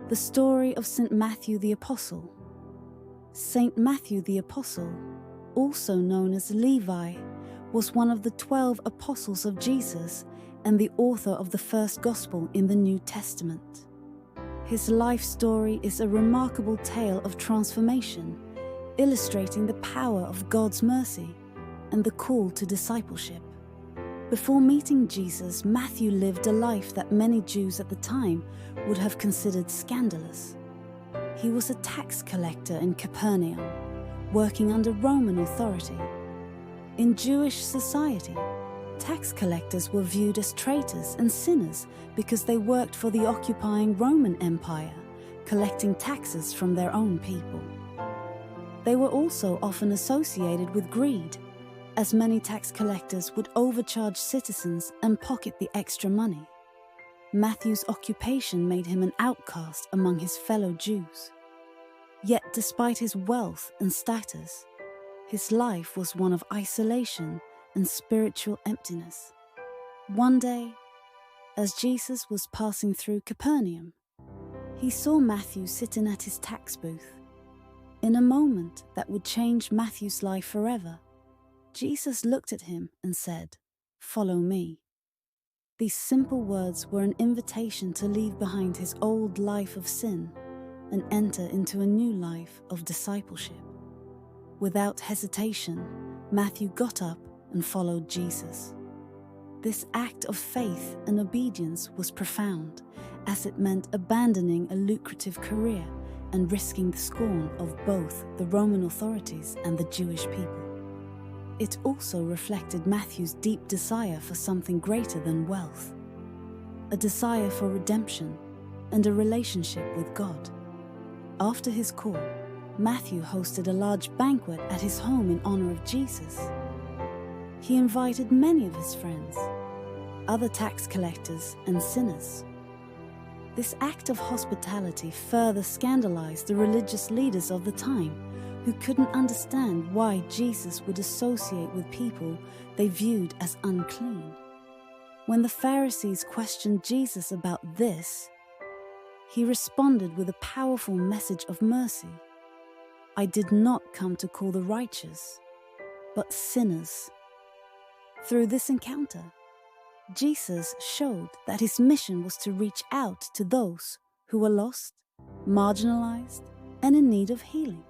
The story of St. Matthew the Apostle. St. Matthew the Apostle, also known as Levi, was one of the 12 apostles of Jesus and the author of the first gospel in the New Testament. His life story is a remarkable tale of transformation, illustrating the power of God's mercy and the call to discipleship. Before meeting Jesus, Matthew lived a life that many Jews at the time would have considered scandalous. He was a tax collector in Capernaum, working under Roman authority. In Jewish society, tax collectors were viewed as traitors and sinners because they worked for the occupying Roman Empire, collecting taxes from their own people. They were also often associated with greed, as many tax collectors would overcharge citizens and pocket the extra money. Matthew's occupation made him an outcast among his fellow Jews. Yet despite his wealth and status, his life was one of isolation and spiritual emptiness. One day, as Jesus was passing through Capernaum, he saw Matthew sitting at his tax booth. In a moment that would change Matthew's life forever, Jesus looked at him and said, "Follow me." These simple words were an invitation to leave behind his old life of sin and enter into a new life of discipleship. Without hesitation, Matthew got up and followed Jesus. This act of faith and obedience was profound, as it meant abandoning a lucrative career and risking the scorn of both the Roman authorities and the Jewish people. It also reflected Matthew's deep desire for something greater than wealth, a desire for redemption and a relationship with God. After his call, Matthew hosted a large banquet at his home in honor of Jesus. He invited many of his friends, other tax collectors and sinners. This act of hospitality further scandalized the religious leaders of the time, who couldn't understand why Jesus would associate with people they viewed as unclean. When the Pharisees questioned Jesus about this, he responded with a powerful message of mercy. "I did not come to call the righteous, but sinners." Through this encounter, Jesus showed that his mission was to reach out to those who were lost, marginalized, and in need of healing.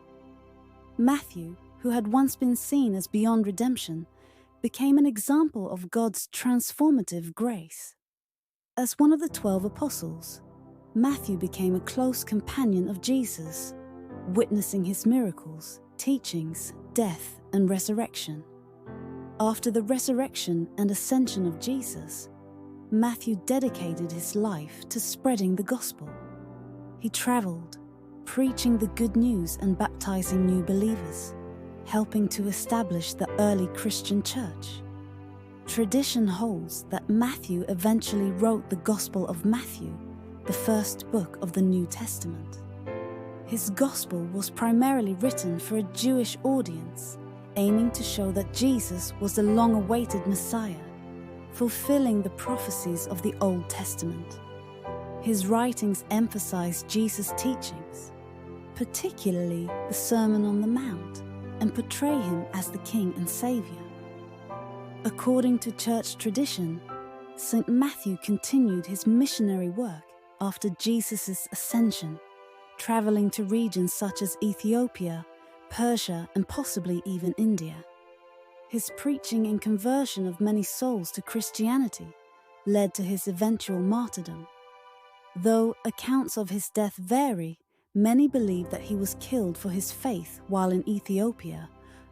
Matthew, who had once been seen as beyond redemption, became an example of God's transformative grace. As one of the 12 apostles, Matthew became a close companion of Jesus, witnessing his miracles, teachings, death, and resurrection. After the resurrection and ascension of Jesus, Matthew dedicated his life to spreading the gospel. He traveled, preaching the good news and baptizing new believers, helping to establish the early Christian church. Tradition holds that Matthew eventually wrote the Gospel of Matthew, the first book of the New Testament. His gospel was primarily written for a Jewish audience, aiming to show that Jesus was the long-awaited Messiah, fulfilling the prophecies of the Old Testament. His writings emphasize Jesus' teachings, particularly the Sermon on the Mount, and portray him as the King and Savior. According to church tradition, St. Matthew continued his missionary work after Jesus' ascension, traveling to regions such as Ethiopia, Persia, and possibly even India. His preaching and conversion of many souls to Christianity led to his eventual martyrdom. Though accounts of his death vary, many believe that he was killed for his faith while in Ethiopia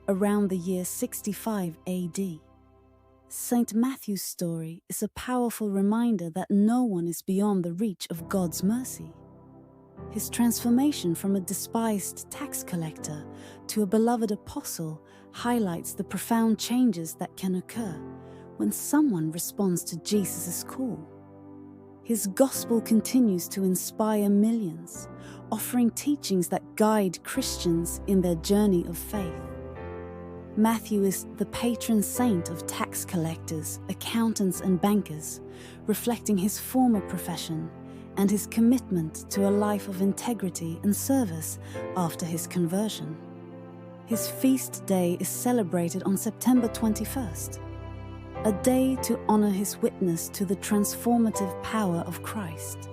around the year 65 AD. St. Matthew's story is a powerful reminder that no one is beyond the reach of God's mercy. His transformation from a despised tax collector to a beloved apostle highlights the profound changes that can occur when someone responds to Jesus' call. His gospel continues to inspire millions, offering teachings that guide Christians in their journey of faith. Matthew is the patron saint of tax collectors, accountants, and bankers, reflecting his former profession and his commitment to a life of integrity and service after his conversion. His feast day is celebrated on September 21st, a day to honor his witness to the transformative power of Christ.